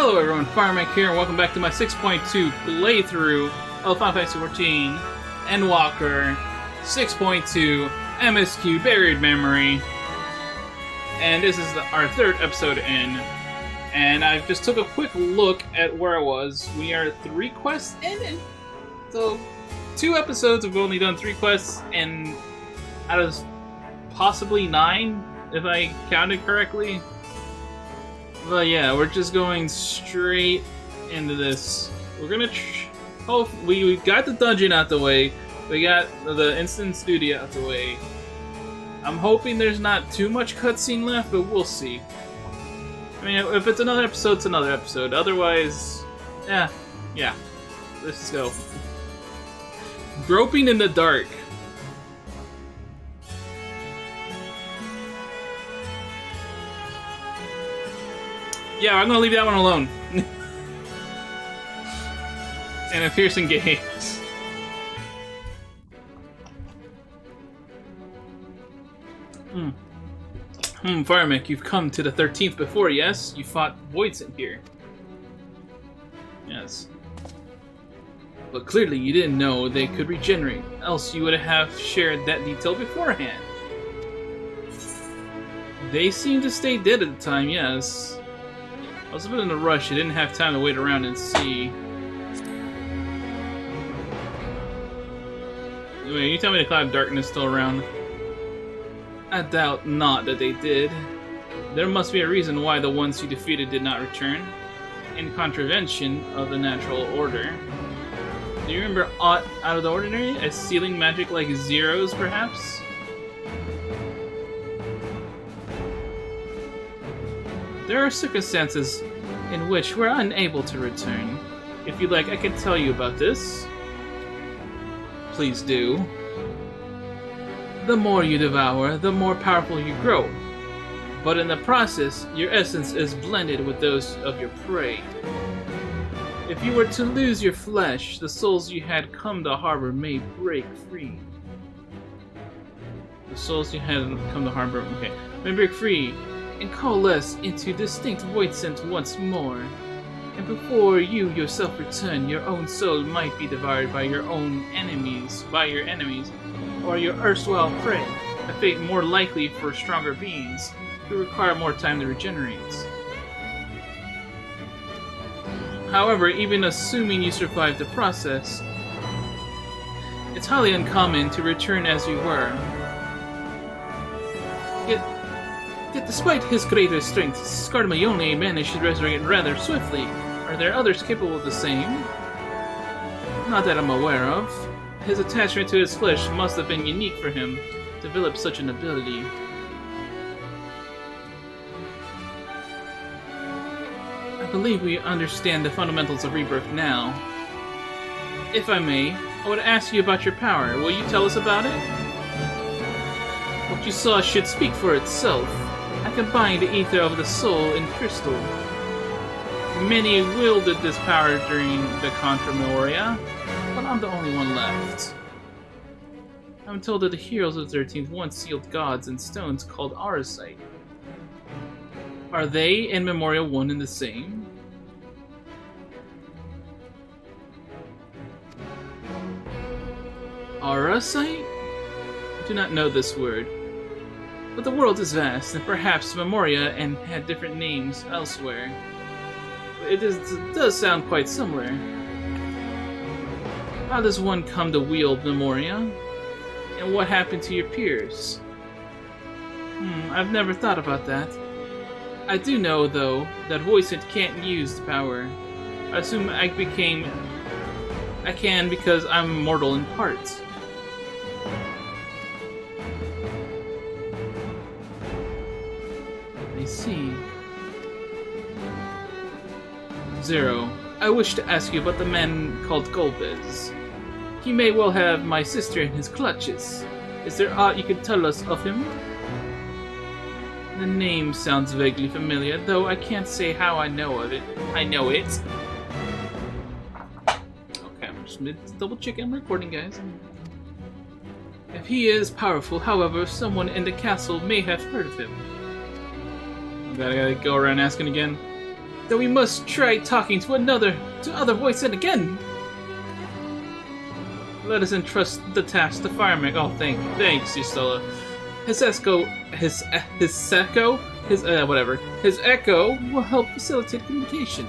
Hello everyone, Firemac here, and welcome back to my 6.2 playthrough of Final Fantasy XIV Endwalker 6.2 MSQ Buried Memory. And this is our third episode in, and I just took a quick look at where I was. We are 3 quests in, and so 2 episodes we've only done 3 quests, and out of possibly 9, if I counted correctly. But yeah, we're just going straight into this. We're gonna we got the dungeon out the way. We got the instant studio out the way. I'm hoping there's not too much cutscene left, but we'll see. I mean, if it's another episode, it's another episode. Otherwise, yeah. Let's go. Groping in the dark. Yeah, I'm gonna leave that one alone. And a piercing gaze. Firemac, you've come to the 13th before, yes? You fought Voidsent here. Yes. But clearly you didn't know they could regenerate, else you would have shared that detail beforehand. They seemed to stay dead at the time, yes. I was a bit in a rush, I didn't have time to wait around and see. Wait, you tell me the cloud of darkness is still around? I doubt not that they did. There must be a reason why the ones you defeated did not return, in contravention of the natural order. Do you remember aught out of the ordinary? A sealing magic like Zero's, perhaps? There are circumstances in which we're unable to return. If you'd like, I can tell you about this. Please do. The more you devour, the more powerful you grow. But in the process, your essence is blended with those of your prey. If you were to lose your flesh, the souls you had come to harbor may break free. The souls you had come to harbor, okay, may break free and coalesce into distinct Voidsent once more. And before you yourself return, your own soul might be devoured by your enemies, or your erstwhile prey, a fate more likely for stronger beings who require more time to regenerate. However, even assuming you survive the process, it's highly uncommon to return as you were. Yet despite his greater strength, Scarmaglione managed to resurrect rather swiftly. Are there others capable of the same? Not that I'm aware of. His attachment to his flesh must have been unique for him to develop such an ability. I believe we understand the fundamentals of rebirth now. If I may, I would ask you about your power. Will you tell us about it? What you saw should speak for itself. I combined the ether of the soul in crystal. Many wielded this power during the Contra Memoria, but I'm the only one left. I'm told that the heroes of the 13th once sealed gods in stones called Auracite. Are they and Memoria one and the same? Auracite? I do not know this word. But the world is vast, and perhaps Memoria and had different names elsewhere. It does sound quite similar. How does one come to wield Memoria? And what happened to your peers? I've never thought about that. I do know, though, that Voidsent can't use the power. I assume I can because I'm mortal in part. I see. Zero, I wish to ask you about the man called Golbez. He may well have my sister in his clutches. Is there aught you could tell us of him? The name sounds vaguely familiar, though I can't say how I know of it. I know it. Okay, I'm just double checking I'm recording, guys. If he is powerful, however, someone in the castle may have heard of him. I gotta go around asking again. then we must try talking to other Voidsent again. Let us entrust the task to Firemac. Oh, thanks, Yustola. His echo will help facilitate communication.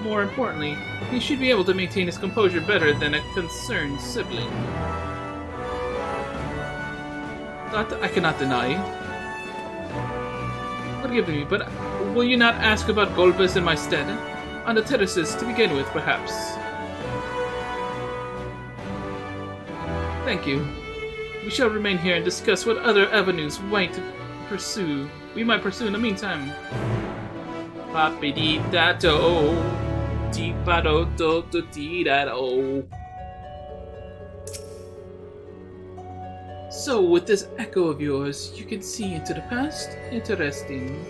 More importantly, he should be able to maintain his composure better than a concerned sibling. That I cannot deny. Forgive me, but will you not ask about Golbez in my stead? On the terraces, to begin with, perhaps. Thank you. We shall remain here and discuss what other avenues we might pursue in the meantime. Papi-dee-da-do, dee-ba-do-do-do-dee-da-do. So, with this echo of yours, you can see into the past? Interesting.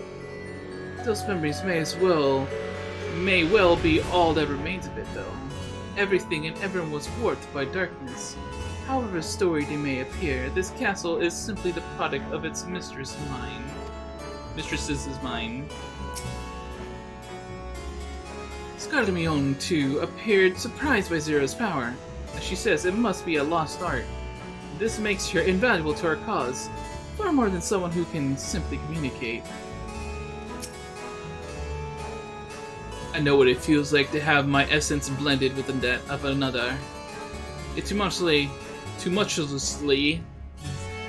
Those memories may well be all that remains of it, though. Everything and everyone was warped by darkness. However storied they may appear, this castle is simply the product of its mistress's mind. Scarlamione, too, appeared surprised by Zero's power. As she says, it must be a lost art. This makes her invaluable to our cause, far more than someone who can simply communicate. I know what it feels like to have my essence blended with that of another. It tumultuously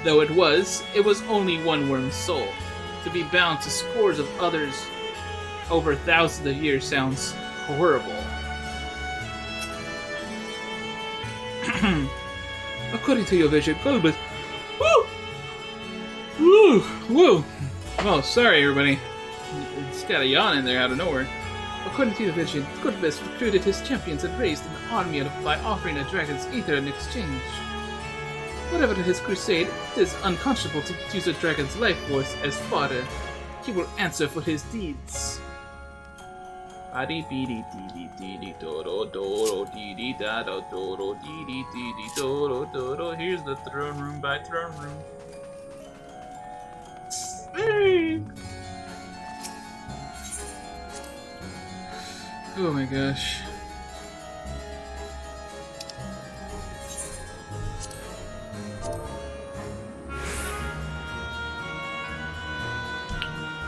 though it was only one worm's soul. To be bound to scores of others over thousands of years sounds horrible. According to your vision, Golbez. Woo! Oh, sorry, everybody. Just got a yawn in there out of nowhere. According to your vision, Golbez recruited his champions and raised an army by offering a dragon's ether in exchange. Whatever his crusade, it is unconscionable to use a dragon's life force as fodder. He will answer for his deeds. Here's the throne room by throne room. Oh my gosh.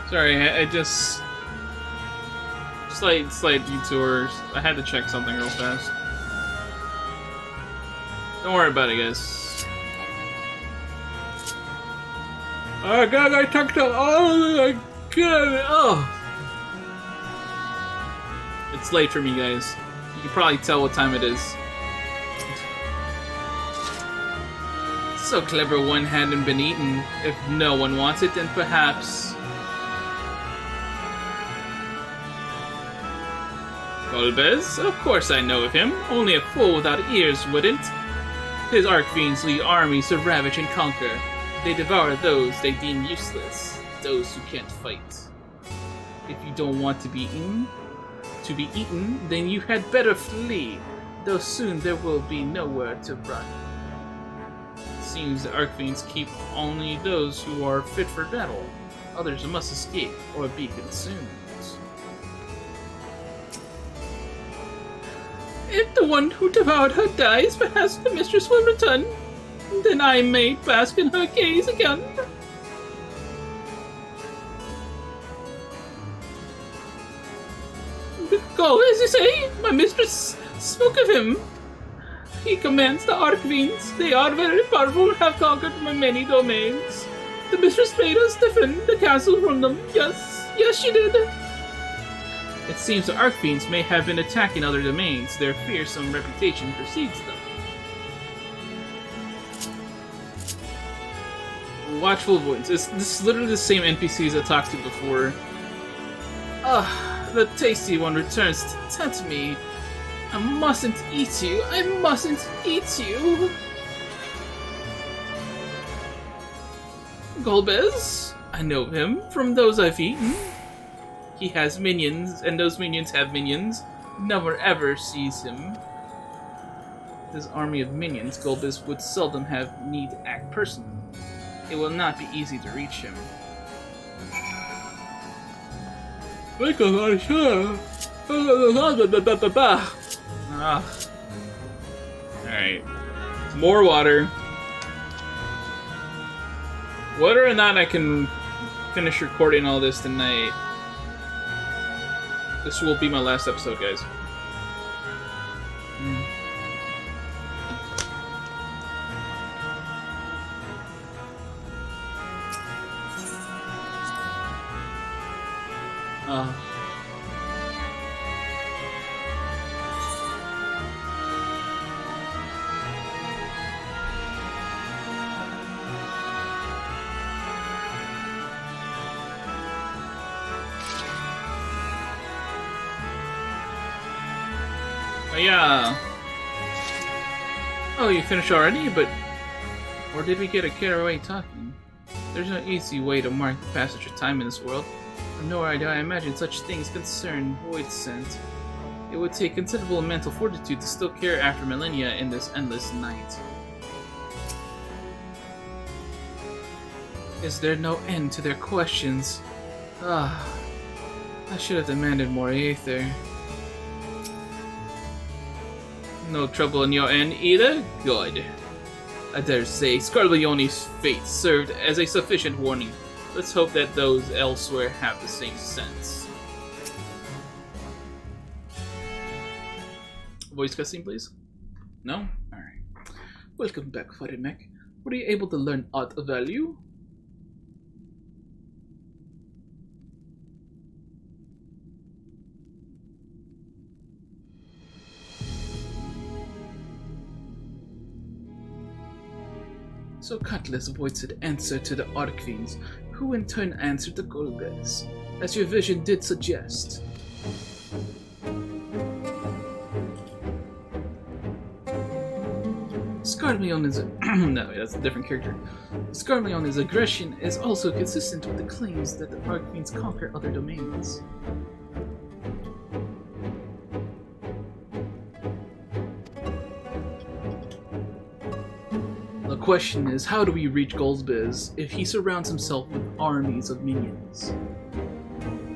Sorry, I just... Slight detours. I had to check something real fast. Don't worry about it, guys. Oh god, I talked to all my god! Oh! It's late for me, guys. You can probably tell what time it is. So clever one hadn't been eaten. If no one wants it, then perhaps... Golbez? Of course I know of him. Only a fool without ears wouldn't. His Archfiends lead armies to ravage and conquer. They devour those they deem useless, those who can't fight. If you don't want to be eaten, then you had better flee, though soon there will be nowhere to run. It seems the Archfiends keep only those who are fit for battle. Others must escape or be consumed. If the one who devoured her dies, perhaps the mistress will return. Then I may bask in her gaze again. Go, as you say, my mistress spoke of him. He commands the Archfiends. They are very powerful and have conquered many domains. The mistress made us defend the castle from them. Yes, she did. It seems the Archfiends may have been attacking other domains. Their fearsome reputation precedes them. Watchful Avoidance. This is literally the same NPCs I talked to before. The tasty one returns to tempt me. I mustn't eat you. I mustn't eat you. Golbez? I know him from those I've eaten. He has minions, and those minions have minions. No one ever sees him. With his army of minions, Golbez would seldom have need to act personally. It will not be easy to reach him. Alright. More water. Whether or not I can finish recording all this tonight, this will be my last episode, guys. Yeah. Oh, you finished already? But... Or did we get carried away talking? There's no easy way to mark the passage of time in this world. Nor do I imagine such things concern Voidsent. It would take considerable mental fortitude to still care after millennia in this endless night. Is there no end to their questions? I should have demanded more aether. No trouble on your end either? Good. I dare say Scarleone's fate served as a sufficient warning. Let's hope that those elsewhere have the same sense. Voice cutscene, please? No? Alright. Welcome back, Firemac. Were you able to learn aught of value? So Cutlass Voidsent answered to the Archfiends, who in turn answered the Golbez, as your vision did suggest. Scarleone's no, that's a different character. Scarleone's aggression is also consistent with the claims that the Archfiends conquer other domains. The question is, how do we reach Golbez if he surrounds himself with armies of minions?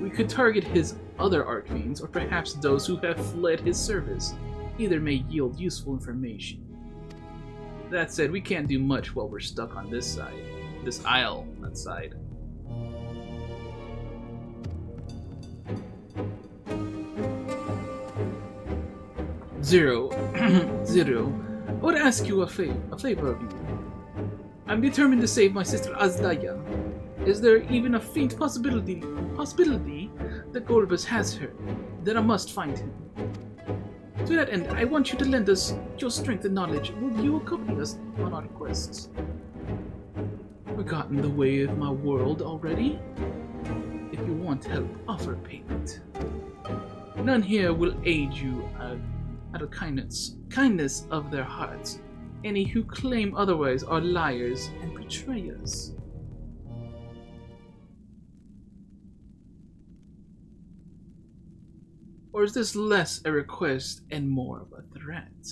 We could target his other Archfiends, or perhaps those who have fled his service. Either may yield useful information. That said, we can't do much while we're stuck on this side. This isle, that side. Zero. I would ask you a favor of you. I'm determined to save my sister Azalea. Is there even a faint possibility that Golbez has her? Then I must find him. To that end, I want you to lend us your strength and knowledge. Will you accompany us on our quests? Forgotten the way of my world already? If you want help, offer payment. None here will aid you out of kindness of their hearts. Any who claim otherwise are liars and betrayers. Or is this less a request and more of a threat?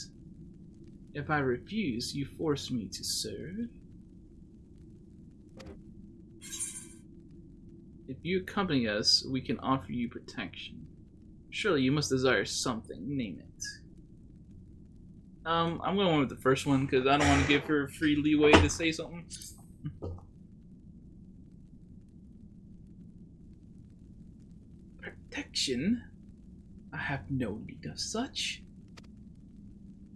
If I refuse, you force me to serve? If you accompany us, we can offer you protection. Surely you must desire something. Name it. I'm going with the first one because I don't want to give her free leeway to say something. Protection? I have no need of such.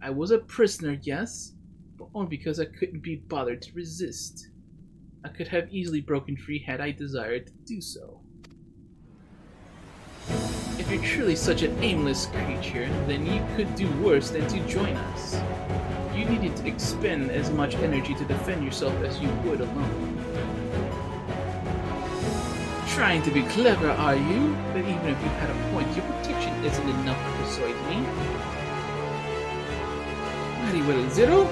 I was a prisoner, yes, but only because I couldn't be bothered to resist. I could have easily broken free had I desired to do so. If you're truly such an aimless creature, then you could do worse than to join us. You needed to expend as much energy to defend yourself as you would alone. Trying to be clever, are you? But even if you had a point, your protection isn't enough to persuade me. Very well, Zero.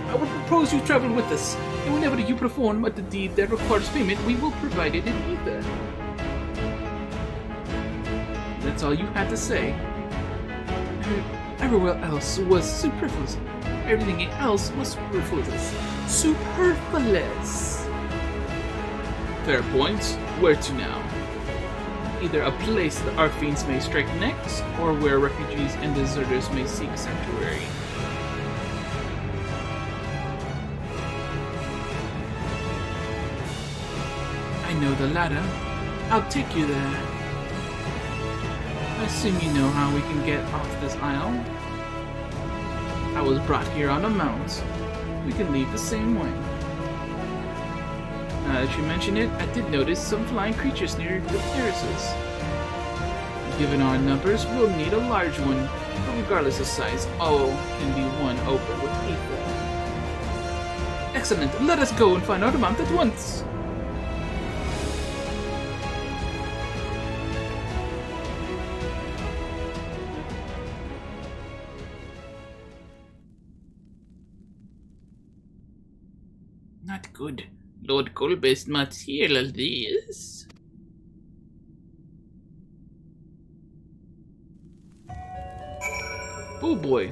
I would propose you travel with us, and whenever you perform a deed that requires payment, we will provide it in ether. That's all you had to say. Everywhere else was superfluous. Everything else was superfluous. Superfluous. Fair point. Where to now? either a place that our fiends may strike next, or where refugees and deserters may seek sanctuary. I know the latter. I'll take you there. I assume you know how we can get off this isle. I was brought here on a mount. We can leave the same way. Now that you mention it, I did notice some flying creatures near the terraces. Given our numbers, we'll need a large one, but regardless of size, all can be won over with ether. Excellent! Let us go and find our mount at once! Not good. Lord Colbest must hear this. Oh boy.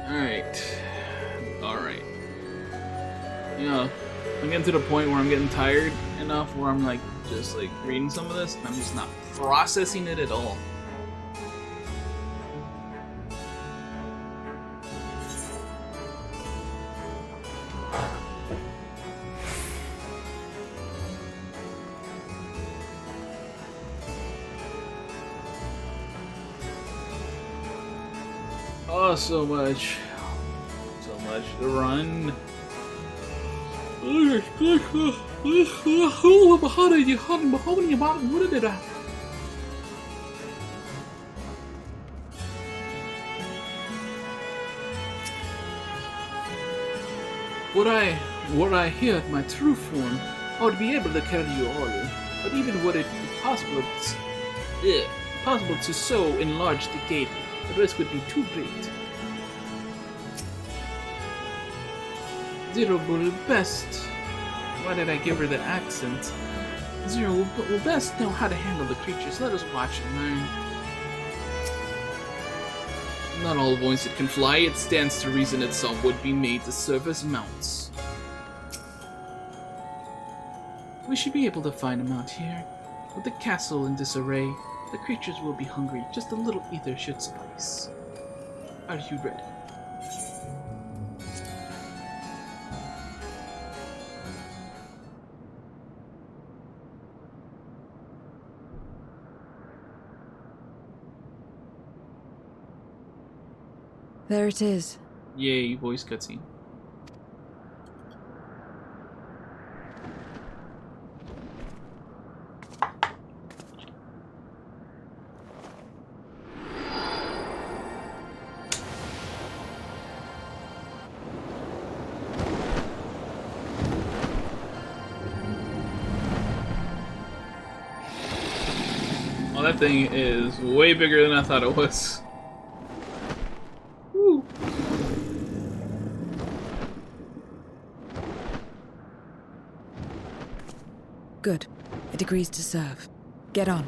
Alright. You know, I'm getting to the point where I'm getting tired enough where I'm like, just like reading some of this and I'm just not processing it at all. Oh, so much to run. Were I here at my true form, I would be able to carry you all. But even were it possible to so enlarge the gate, the risk would be too great. Zero will best. Why did I give her the accent? Zero will best know how to handle the creatures. Let us watch and learn. Not all Voidsent can fly. It stands to reason that some would be made to serve as mounts. We should be able to find a mount here. With the castle in disarray, the creatures will be hungry. Just a little ether should suffice. Are you ready? There it is. Yay, voice cutscene. Oh, that thing is way bigger than I thought it was. Woo. Good. It agrees to serve. Get on.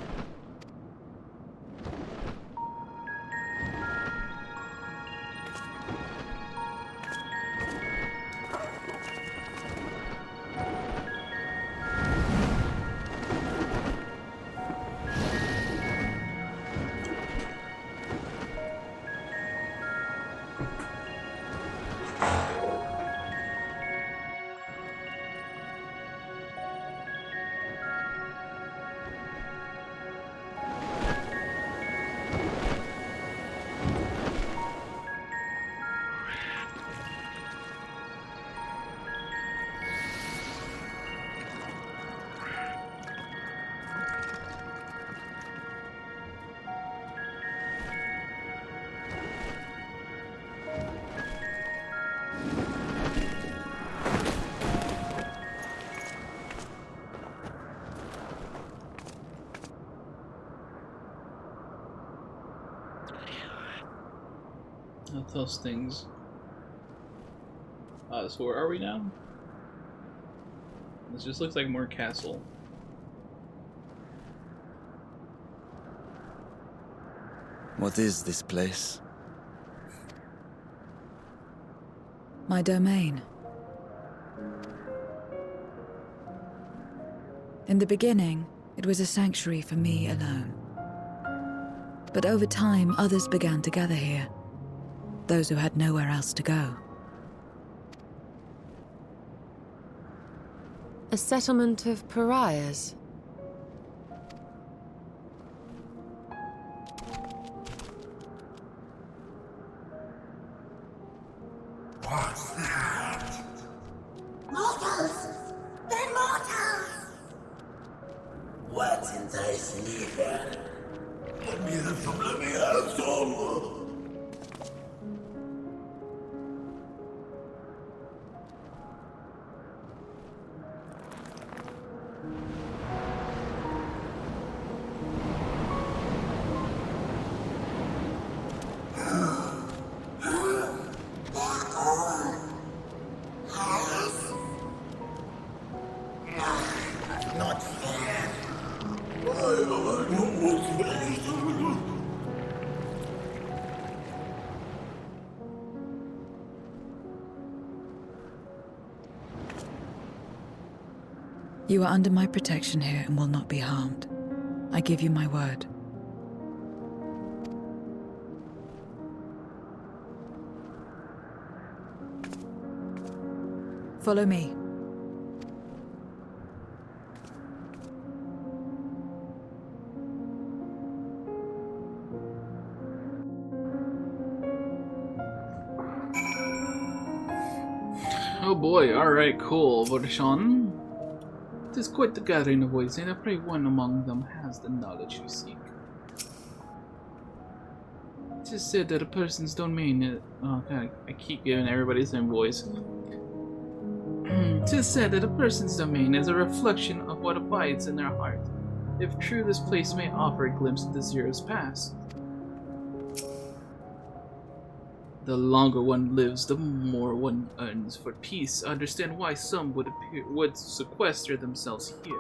Those things. So where are we now? This just looks like more castle. What is this place? My domain. In the beginning, it was a sanctuary for me alone. But over time, others began to gather here. Those who had nowhere else to go. A settlement of pariahs? What's that? Mortals! They're mortals! What's in thy sleeper? Let me have some. Not fair. You are under my protection here and will not be harmed. I give you my word. Follow me. Oh boy, alright, cool. Voidsent. It is quite the gathering of Voidsent. I pray one among them has the knowledge you seek. It is said that a person's domain oh god, I keep giving everybody the same voice. It is said that a person's domain is a reflection of what abides in their heart. If true, this place may offer a glimpse of the Zero's past. The longer one lives, the more one earns for peace. I understand why some would sequester themselves here.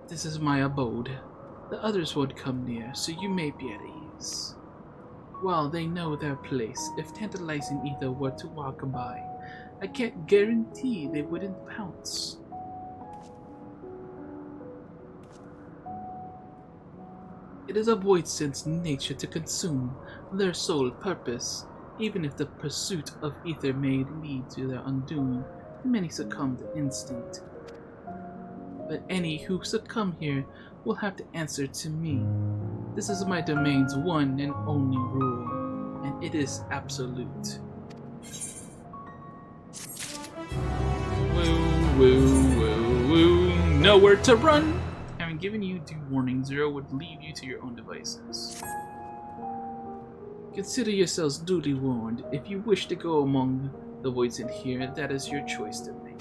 This is my abode. The others won't come near, so you may be at ease. While they know their place, if tantalizing ether were to walk by, I can't guarantee they wouldn't pounce. It is a Voidsent's nature to consume their sole purpose. Even if the pursuit of ether may lead to their undoing, many succumb to instinct. But any who succumb here will have to answer to me. This is my domain's one and only rule, and it is absolute. Woo, woo, woo, woo. Nowhere to run! Having given you due warning, Zero would leave you to your own devices. Consider yourselves duly warned. If you wish to go among the Voidsent here, that is your choice to make.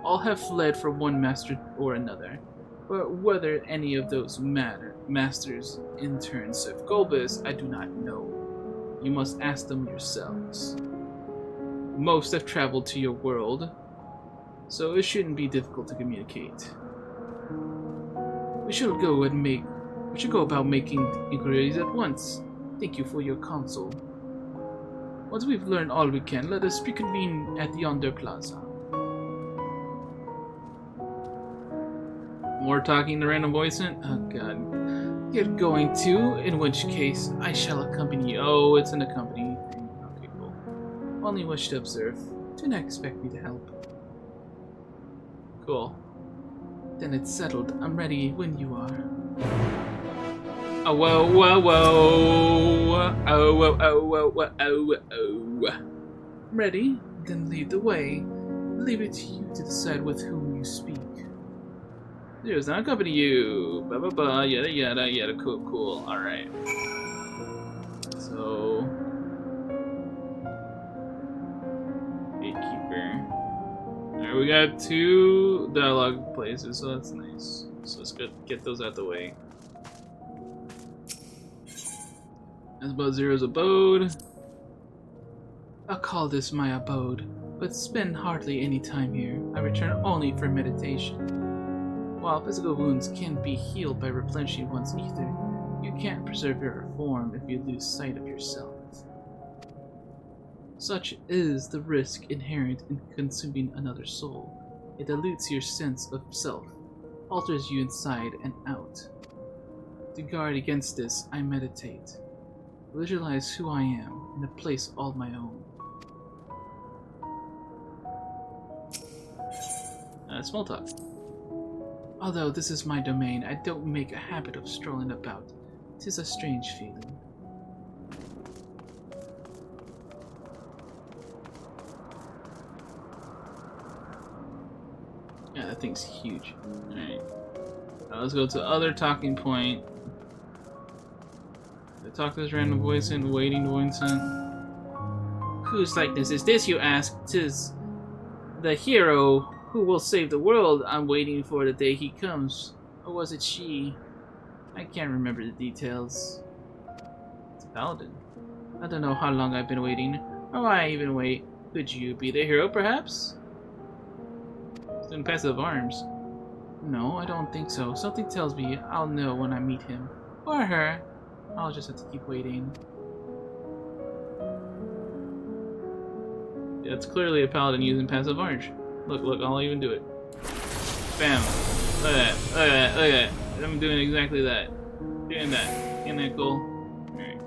All have fled from one master or another, but whether any of those masters in turn serve Golbez, I do not know. You must ask them yourselves. Most have traveled to your world, so it shouldn't be difficult to communicate. We should go about making inquiries at once. Thank you for your counsel. Once we've learned all we can, let us reconvene at yonder plaza. More talking to random Voidsent? Oh god. You're going to, in which case I shall accompany you. Oh, it's an accompany thing. Okay, cool. Only wish to observe. Do not expect me to help. Cool. Then it's settled. I'm ready when you are. Oh, whoa, whoa, whoa. Oh, whoa, oh, whoa, whoa, oh, oh. Ready? Then lead the way. Leave it to you to decide with whom you speak. Zero's not accompany you. Blah, blah, blah. Yada, yada, yada. Cool, cool. Alright. So. Gatekeeper. Alright, we got 2 dialogue places, so that's nice. So let's get those out the way. That's about Zero's abode. I'll call this my abode, but spend hardly any time here. I return only for meditation. While physical wounds can be healed by replenishing one's ether, you can't preserve your form if you lose sight of yourself. Such is the risk inherent in consuming another soul. It dilutes your sense of self, alters you inside and out. To guard against this, I meditate. Visualize who I am in a place all my own. Small talk. Although this is my domain, I don't make a habit of strolling about. 'Tis a strange feeling. Yeah, that thing's huge. Alright. Let's go to other talking point. I talk to this random Voidsent, waiting Voidsent. Whose likeness is this, you ask? 'Tis the hero who will save the world. I'm waiting for the day he comes. Or was it she? I can't remember the details. It's a paladin. I don't know how long I've been waiting, or why I even wait. Could you be the hero, perhaps? Doing passive arms. No, I don't think so. Something tells me I'll know when I meet him. Or her. I'll just have to keep waiting. Yeah, it's clearly a paladin using passive orange. Look, look, I'll even do it. Bam. Look at that, look at that, look at that. I'm doing exactly that. Doing that. Isn't that cool? Alright.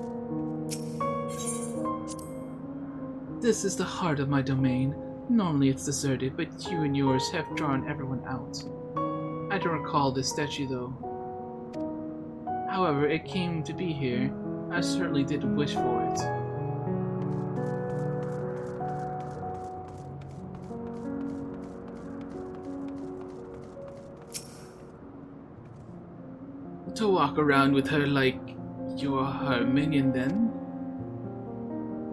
This is the heart of my domain. Normally it's deserted, but you and yours have drawn everyone out. I don't recall this statue though. However, it came to be here. I certainly did wish for it. To walk around with her like you're her minion then?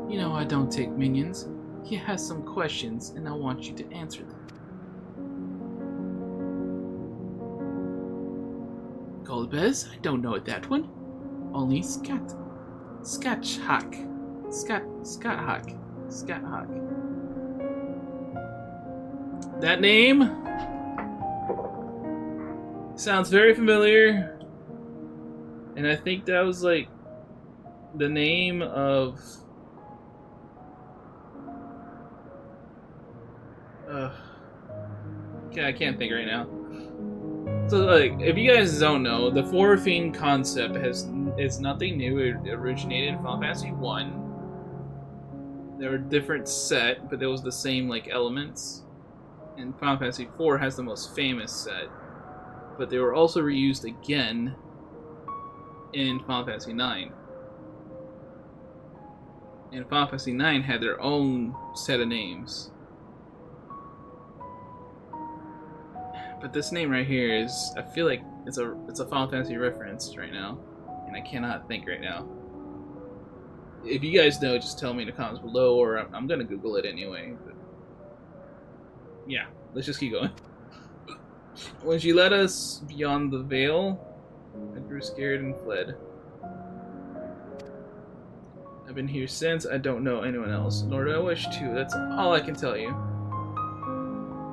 You know I don't take minions. He has some questions and I want you to answer them. Golbez? I don't know that one. Only Scat. Scatchhack. Scathawk. That name sounds very familiar. And I think that was like the name of I can't think right now. So like, if you guys don't know, the Four Fiend concept is nothing new. It originated in Final Fantasy 1. They were a different set, but it was the same like elements. And Final Fantasy 4 has the most famous set. But they were also reused again in Final Fantasy 9. And Final Fantasy 9 had their own set of names. But this name right here is, I feel like it's a Final Fantasy reference right now, and I cannot think right now. If you guys know, just tell me in the comments below, or I'm gonna Google it anyway. But yeah, let's just keep going. When she led us beyond the veil, I grew scared and fled. I've been here since. I don't know anyone else, nor do I wish to. That's all I can tell you.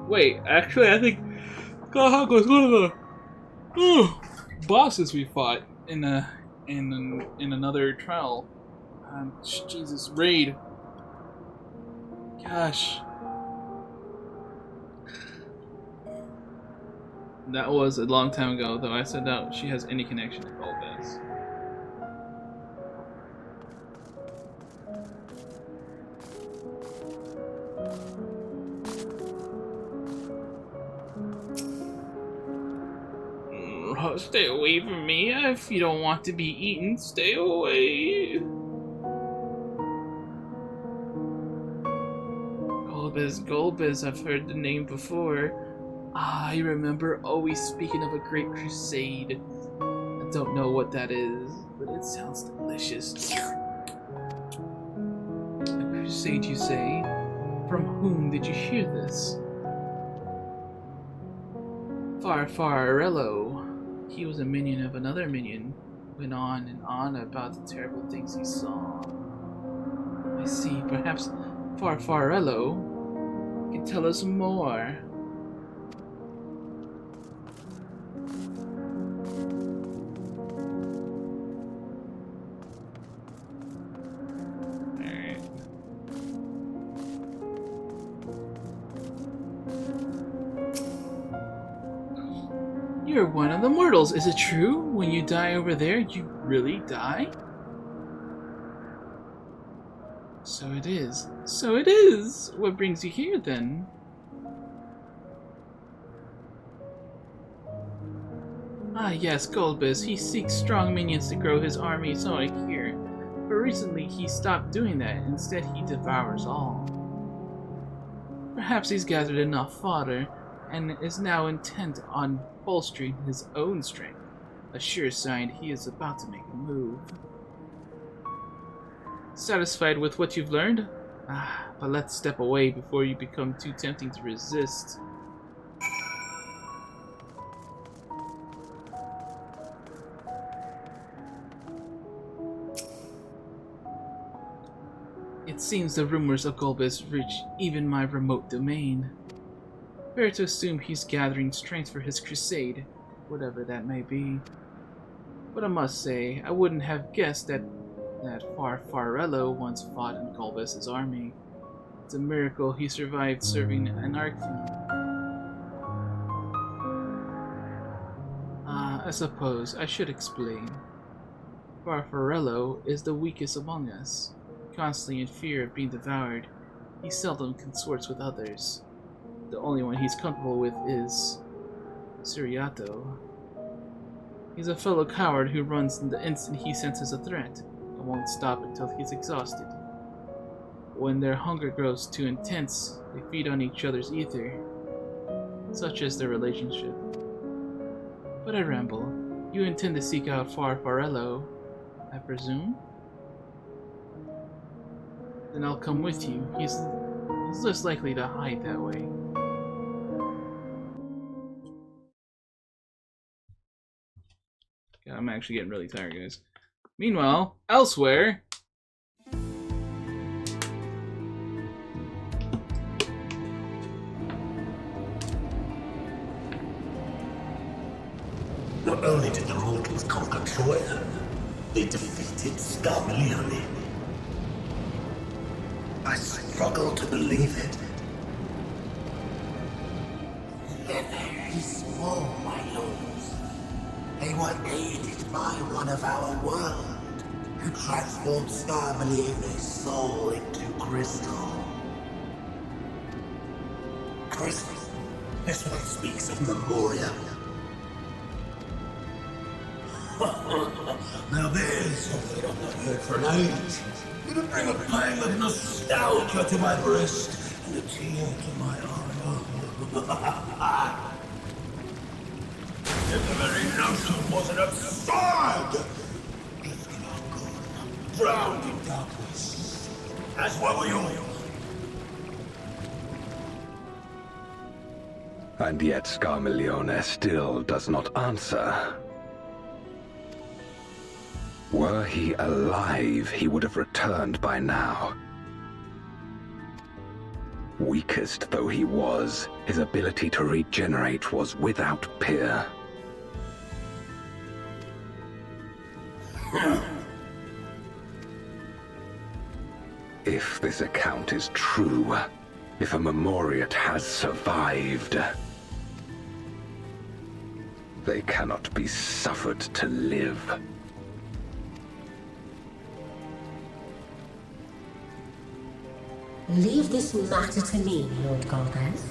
Wait, actually, I think Gahawk was one of the bosses we fought in another trial. Jesus, raid. Gosh. That was a long time ago, though I said doubt she has any connection to Golbez. Stay away from me. If you don't want to be eaten, stay away. Golbez, I've heard the name before. I remember always speaking of a great crusade. I don't know what that is, but it sounds delicious. A crusade, you say? From whom did you hear this? Farfarello. He was a minion of another minion. Went on and on about the terrible things he saw. I see. Perhaps Farfarello can tell us more. You're one of the mortals. Is it true? When you die over there, you really die? So it is. So it is! What brings you here, then? Ah, yes, Golbez. He seeks strong minions to grow his army, so I hear. But recently, he stopped doing that. Instead, he devours all. Perhaps he's gathered enough fodder, and is now intent on bolstering his own strength. A sure sign he is about to make a move. Satisfied with what you've learned? Ah, but let's step away before you become too tempting to resist. It seems the rumors of Golbez reach even my remote domain. Fair to assume he's gathering strength for his crusade, whatever that may be. But I must say, I wouldn't have guessed that Farfarello once fought in Golbez's army. It's a miracle he survived serving an archfiend. I suppose I should explain. Farfarello is the weakest among us. Constantly in fear of being devoured, he seldom consorts with others. The only one he's comfortable with is Suriato. He's a fellow coward who runs the instant he senses a threat, and won't stop until he's exhausted. When their hunger grows too intense, they feed on each other's ether. Such is their relationship. But I ramble. You intend to seek out Farfarello, I presume? Then I'll come with you. He's less likely to hide that way. God, I'm actually getting really tired, guys. Meanwhile, elsewhere... Not only did the mortals conquer Troy, they defeated Scarmalione. I struggle to believe it. They're very small, my lords. They were aided by one of our world, who transformed Scarmalione's soul into crystal. Crystal? This one speaks of Memoria. Now there's something I've not heard for an age. It'll bring a pang of nostalgia to my breast and a tear to my eye. If the very notion wasn't absurd! Drifting on, drowned in darkness. As well were you. And yet Scarmalione still does not answer. Were he alive, he would have returned by now. Weakest though he was, his ability to regenerate was without peer. If this account is true, if a Memoriat has survived, they cannot be suffered to live. Leave this matter to me, Lord Golbez.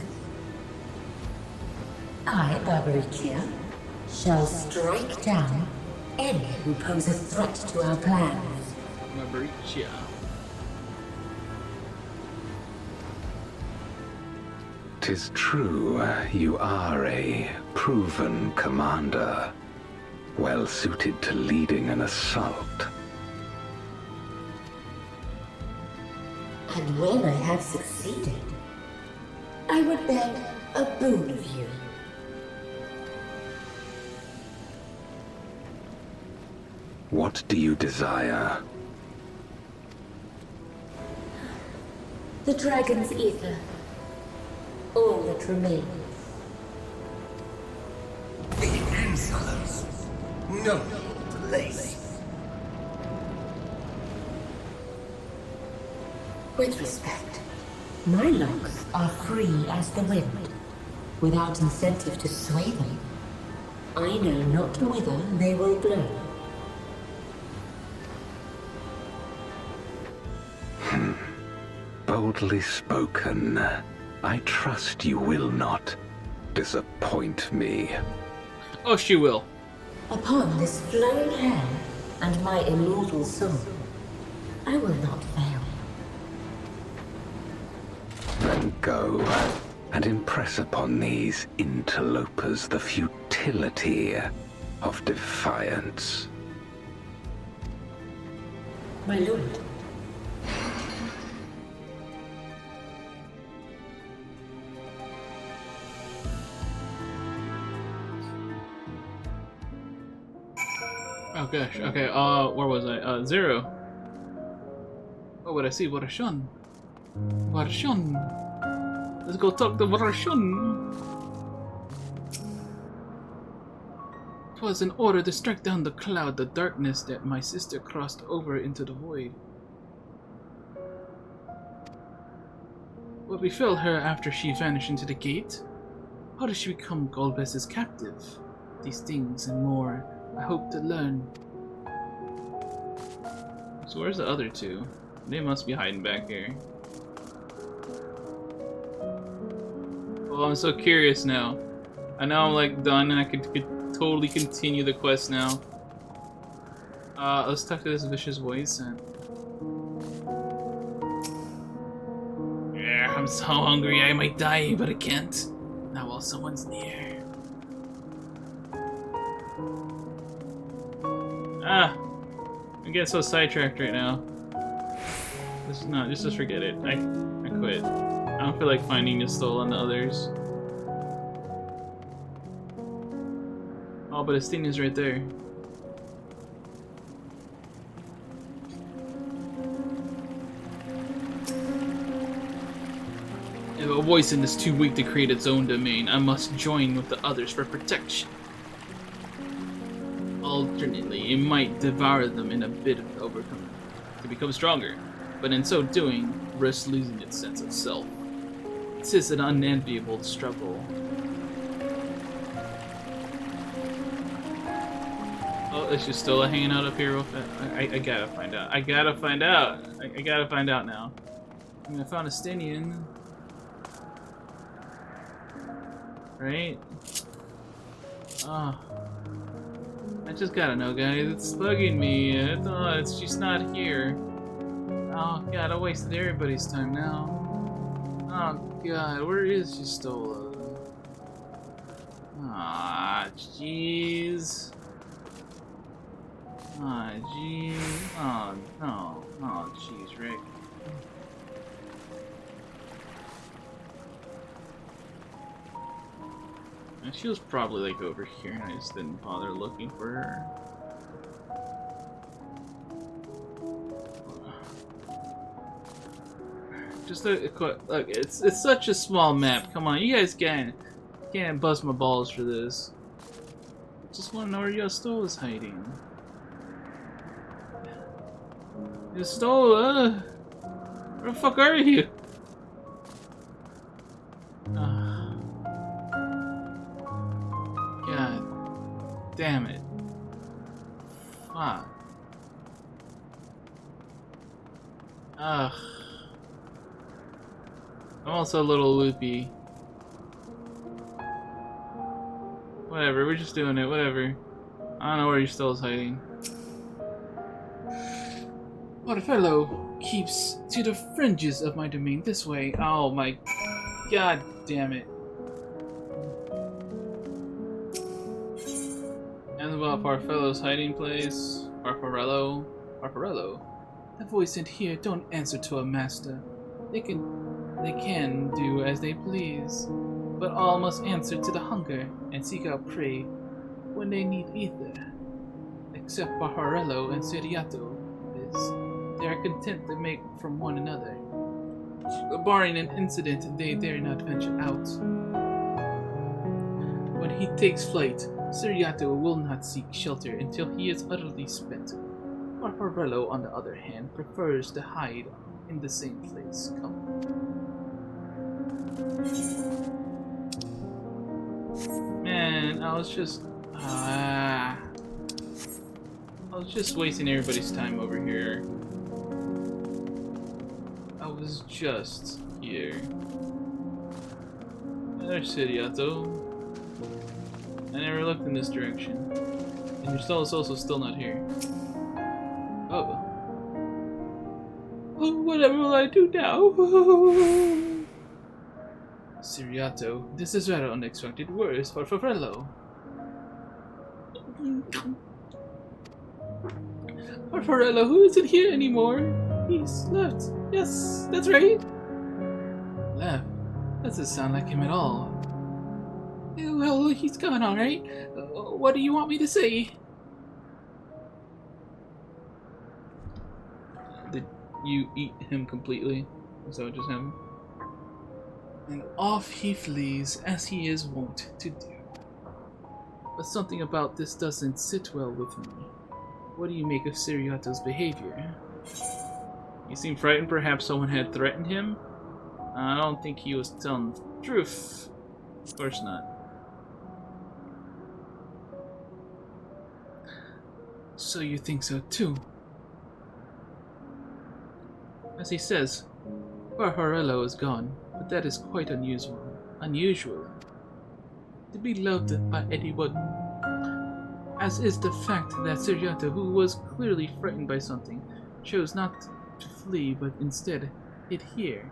I, Barbaricia, shall strike down any who pose a threat to our plans. Barbaricia. "'Tis true, you are a proven commander, well suited to leading an assault. And when I have succeeded, I would beg a boon of you. What do you desire?" The dragon's ether. All that remains. The insolence! No place! With respect, my locks are free as the wind, without incentive to sway them. I know not whither they will blow. Boldly spoken. I trust you will not disappoint me. Oh, she will. Upon this flowing hair and my immortal soul, I will not fail. Then go and impress upon these interlopers the futility of defiance. My lord. Oh gosh, okay, where was I? 0. What would I see? Warashun. Warashun. Let's go talk to Warashun. 'Twas an order to strike down the cloud, the darkness that my sister crossed over into the void. What befell her after she vanished into the gate? How did she become Golbez's captive? These things and more I hope to learn. So where's the other two? They must be hiding back here. Oh, I'm so curious now. I know I'm like done and I could totally continue the quest now. Let's talk to this vicious Voidsent. Yeah, I'm so hungry I might die, but I can't. Not while someone's near. Ah! I'm getting so sidetracked right now. Just forget it. I quit. I don't feel like finding Nistol on the others. Oh, but Estinia's right there. If a Voidsent is too weak to create its own domain, I must join with the others for protection. Alternately, it might devour them in a bid to become stronger, but in so doing, risks losing its sense of self. It is an unenviable struggle. Oh, is she still hanging out up here? I gotta find out. I gotta find out. I gotta find out now. I mean, I found a Stinian. Right? Oh. I just gotta know, guys. It's bugging me. She's not here. Oh god, I wasted everybody's time now. Oh god, where is Jistola? Ah, jeez. Ah, jeez. Oh no. Oh, jeez, Rick. And she was probably like over here, and I just didn't bother looking for her. Just look, it's such a small map. Come on, you guys can't bust my balls for this. I just want to know where Yostola is hiding. Yostola, where the fuck are you? God damn it! Fuck. Ugh. I'm also a little loopy. Whatever, we're just doing it, whatever. I don't know where Yostola is hiding. What a fellow keeps to the fringes of my domain this way. Oh my god damn it. And about Parfello's hiding place. Parfarello. The Voidsent here don't answer to a master. They can do as they please, but all must answer to the hunger and seek out prey when they need either. Except Parfarello and Siriato they are content to make from one another. Barring an incident, they dare not venture out. When he takes flight, Siriato will not seek shelter until he is utterly spent. Parfarello, on the other hand, prefers to hide in the same place. Man, I was just... Oh, I was just wasting everybody's time over here. I was just here. There's Siriato. I never looked in this direction. And your stall is also still not here. Oh. Oh, whatever will I do now? Siriato, this is rather unexpected words for Farfarello. Farfarello, who isn't here anymore? He's left. Yes, that's right. Left? That doesn't sound like him at all. Well, he's gone, alright. What do you want me to say? Did you eat him completely? Is that what just happened? And off he flees, as he is wont to do. But something about this doesn't sit well with me. What do you make of Siriato's behavior? He seemed frightened. Perhaps someone had threatened him? I don't think he was telling the truth. Of course not. So you think so too? As he says, Farfarello is gone, but that is quite unusual. To be loved by anyone. As is the fact that Siriato, who was clearly frightened by something, chose not to flee, but instead hid here,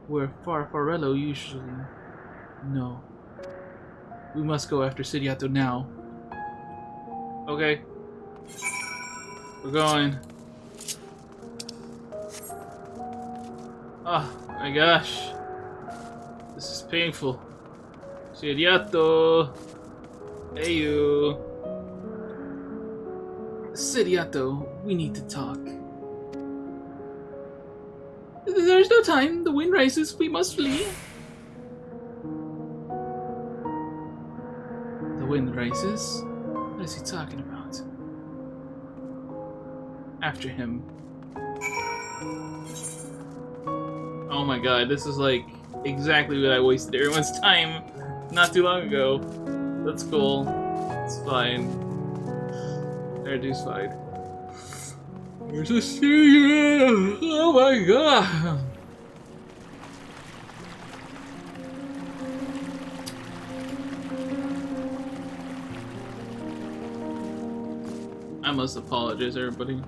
where Farfarello usually... No. We must go after Siriato now. Okay. We're going. Oh my gosh. This is painful. Siriato. Hey you. Siriato, we need to talk. There's no time. The wind rises. We must flee. The wind rises? What is he talking about? After him. Oh my god, this is like exactly what I wasted everyone's time not too long ago. That's cool. It's fine. Everything's fine. Where's the studio? Oh my god! I must apologize, everybody.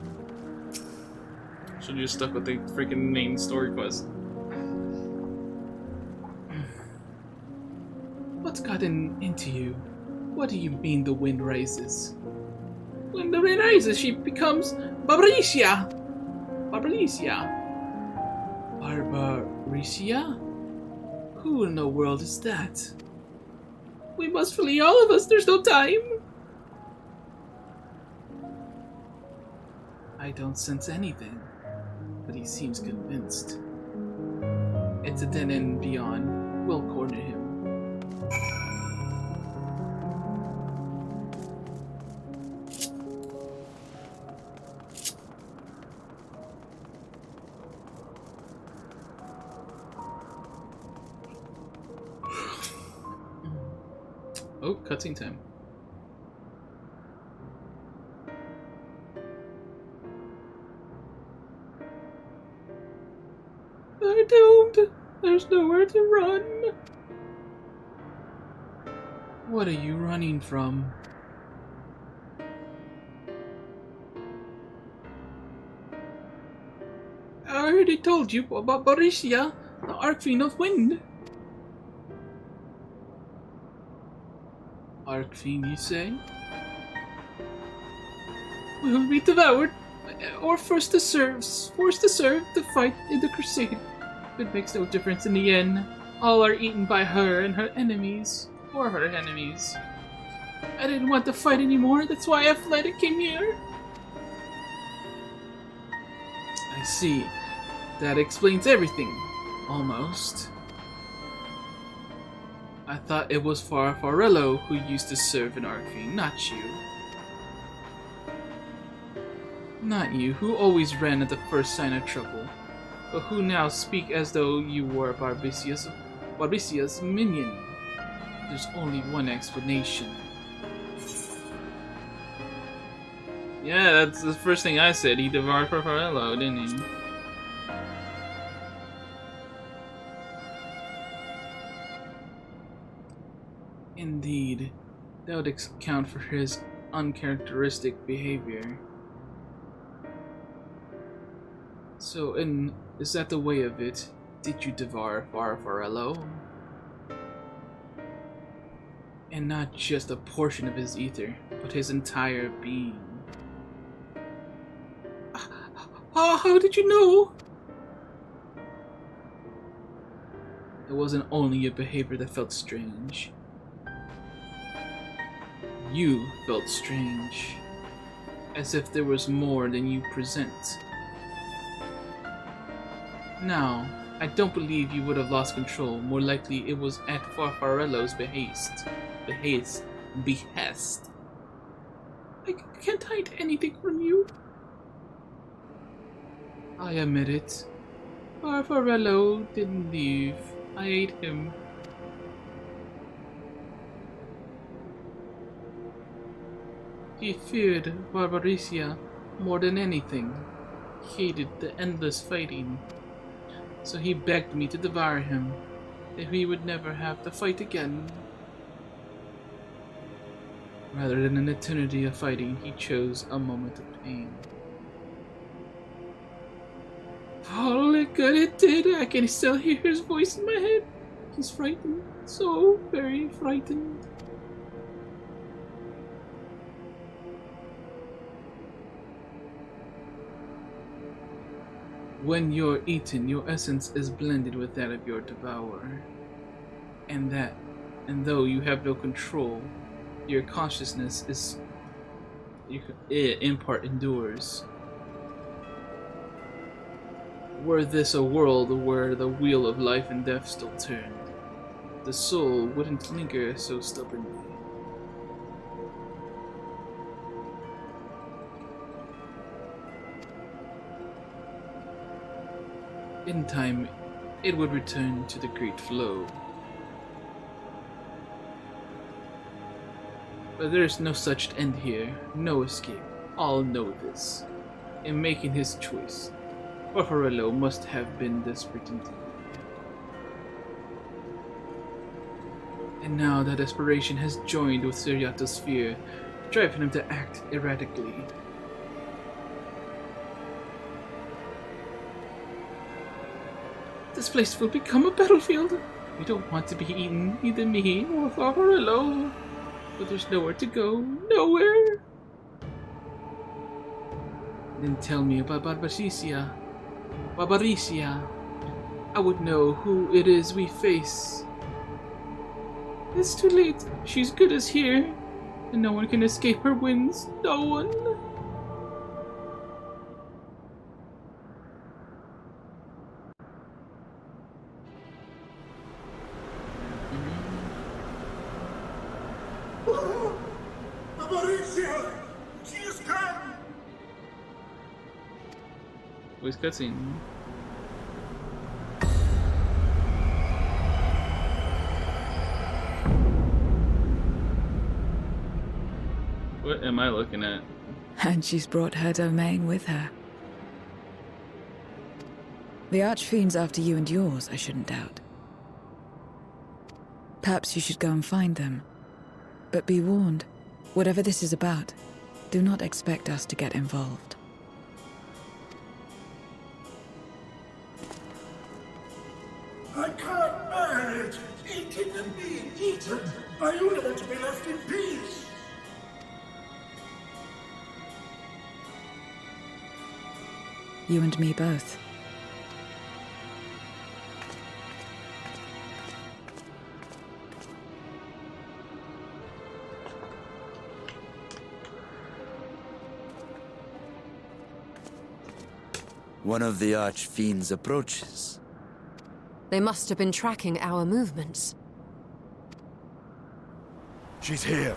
Should've just stuck with the freaking main story quest. What's gotten into you? What do you mean the wind rises? When the wind rises, she becomes Barbaricia! Barbaricia? Barbaricia? Who in the world is that? We must flee, all of us, there's no time! I don't sense anything, but he seems convinced. It's a dead end beyond. We'll corner him. Oh, cutscene time. They're doomed. There's nowhere to run. What are you running from? I already told you about Baricia, the Archfiend of Wind. Archfiend, you say? We will be devoured, or forced to serve to fight in the crusade. It makes no difference in the end. All are eaten by her and her enemies, or her enemies. I didn't want to fight anymore, that's why I fled and came here. I see. That explains everything. Almost. I thought it was Farfarello who used to serve an Archfiend, not you. Not you, who always ran at the first sign of trouble, but who now speak as though you were Barbicia's minion. There's only one explanation. Yeah, that's the first thing I said. He devoured Farfarello, didn't he? Indeed. That would account for his uncharacteristic behavior. So, is that the way of it? Did you devour Farfarello? And not just a portion of his ether, but his entire being. How did you know? It wasn't only your behavior that felt strange. You felt strange. As if there was more than you present. Now, I don't believe you would have lost control. More likely it was at Farfarello's behest. I can't hide anything from you. I admit it. Farfarello didn't leave. I ate him. He feared Barbaricia more than anything. He hated the endless fighting. So he begged me to devour him, if he would never have to fight again. Rather than an eternity of fighting, he chose a moment of pain. Oh, look good it did! I can still hear his voice in my head. He's frightened, so very frightened. When you're eaten, your essence is blended with that of your devourer. And though you have no control, your consciousness in part endures. Were this a world where the wheel of life and death still turned, the soul wouldn't linger so stubbornly. In time, it would return to the great flow. But there is no such end here, no escape. All know this. In making his choice, Farfarello must have been desperate indeed. And now that desperation has joined with Seriato's fear, driving him to act erratically. This place will become a battlefield. We don't want to be eaten, neither me or Farfarello. But there's nowhere to go. Nowhere! Then tell me about Barbaricia. I would know who it is we face. It's too late. She's good as here. And no one can escape her winds. No one. Abodes! She has come! Voice cutscene. What am I looking at? And she's brought her domain with her. The Archfiend's after you and yours, I shouldn't doubt. Perhaps you should go and find them. But be warned, whatever this is about, do not expect us to get involved. I can't bear it! Eating and being eaten! I only want to be left in peace! You and me both. One of the Archfiend's approaches. They must have been tracking our movements. She's here.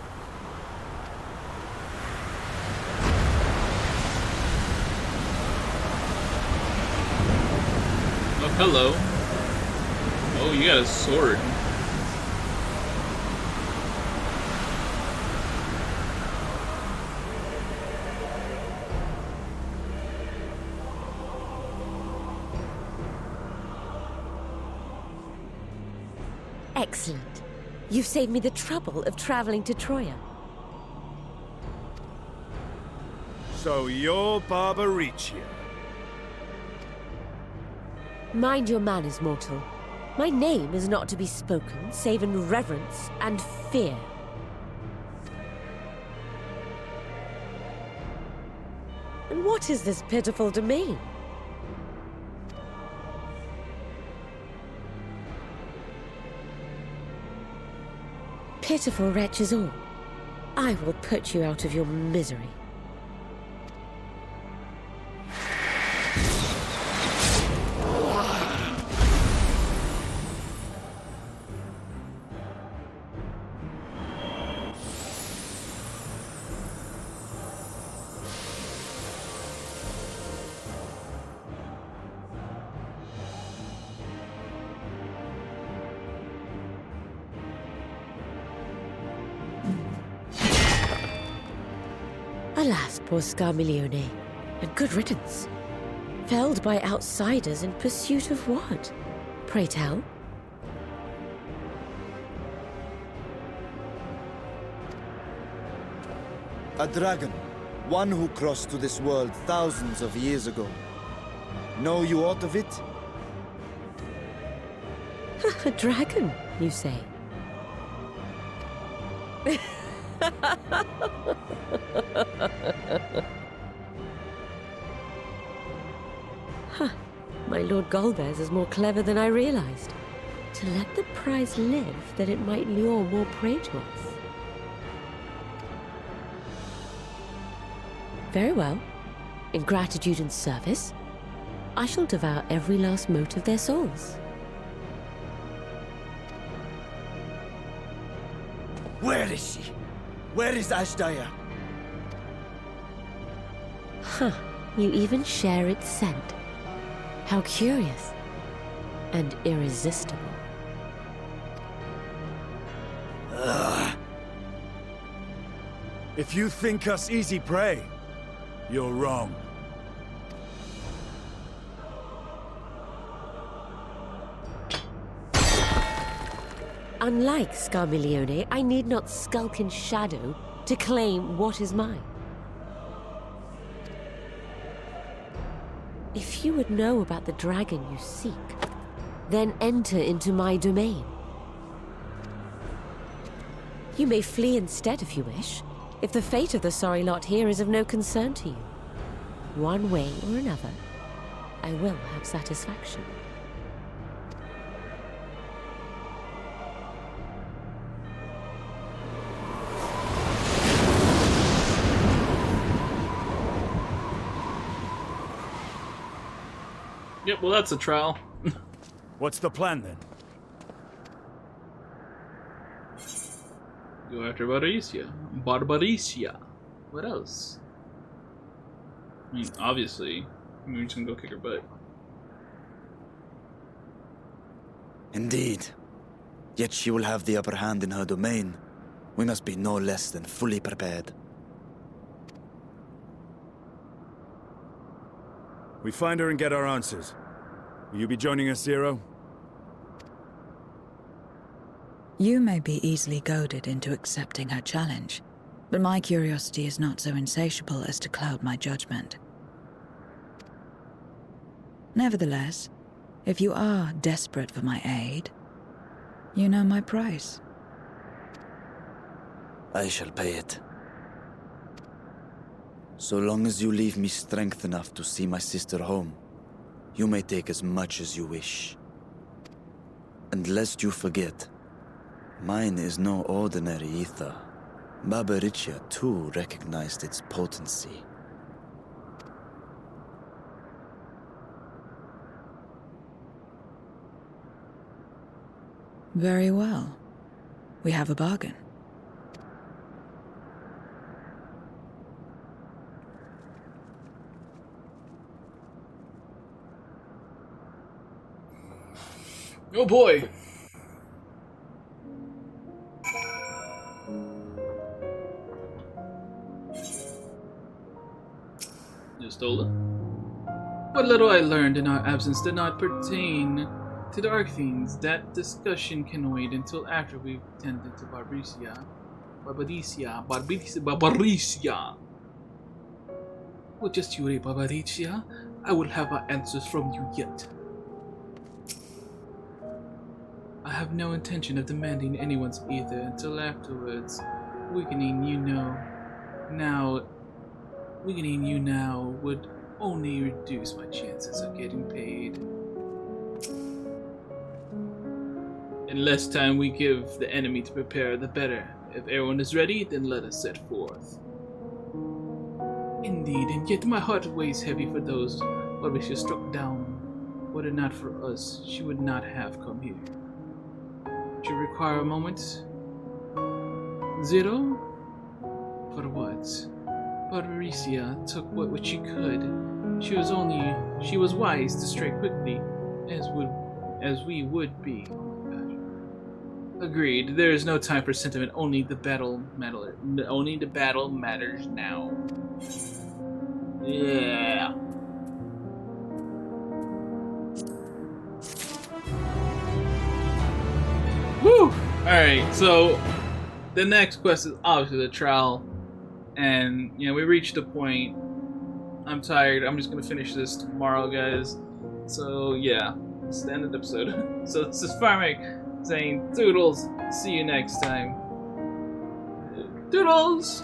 Oh, hello. Oh, you got a sword. Excellent. You've saved me the trouble of traveling to Troya. So you're Barbaricia. Mind your manners, mortal. My name is not to be spoken, save in reverence and fear. And what is this pitiful domain? Pitiful wretches all. I will put you out of your misery. Alas, poor Scarmiglione, and good riddance. Felled by outsiders in pursuit of what? Pray tell? A dragon. One who crossed to this world thousands of years ago. Know you aught of it? A dragon, you say? Huh. My Lord Golbez is more clever than I realized. To let the prize live, that it might lure more prey to us. Very well. In gratitude and service, I shall devour every last mote of their souls. Where is she? Where is Ashdaya? Huh. You even share its scent. How curious. And irresistible. If you think us easy prey, you're wrong. Unlike Scarmiglione, I need not skulk in shadow to claim what is mine. If you would know about the dragon you seek, then enter into my domain. You may flee instead if you wish, if the fate of the sorry lot here is of no concern to you. One way or another, I will have satisfaction. Yep, well that's a trial. What's the plan then? Go after Barbaricia. What else? I mean, obviously, we're just gonna go kick her butt. Indeed. Yet she will have the upper hand in her domain. We must be no less than fully prepared. We find her and get our answers. Will you be joining us, Zero? You may be easily goaded into accepting her challenge, but my curiosity is not so insatiable as to cloud my judgment. Nevertheless, if you are desperate for my aid, you know my price. I shall pay it. So long as you leave me strength enough to see my sister home, you may take as much as you wish. And lest you forget, mine is no ordinary ether. Barbaricia too recognized its potency. Very well. We have a bargain. Oh boy! You stole it? What little I learned in our absence did not pertain To the Arcthenes, that discussion can wait until after we've tended to Barbaria. Well, just you wait, Barbaria. I will have answers from you yet. I have no intention of demanding anyone's either until afterwards. Weakening you now would only reduce my chances of getting paid. In less time we give the enemy to prepare, the better. If everyone is ready, then let us set forth. Indeed, and yet my heart weighs heavy for those what we struck down. Were it not for us, she would not have come here. Would you require a moment? Zero? For what? Barbaria took what she could. She was wise to strike quickly, as we would be. Agreed. There is no time for sentiment. Only the battle matters now. Yeah. Woo! Alright, so the next quest is obviously the trial. And, we reached a point. I'm tired. I'm just gonna finish this tomorrow, guys. So, yeah. This is the end of the episode. So, this is Firemac saying toodles. See you next time. Toodles!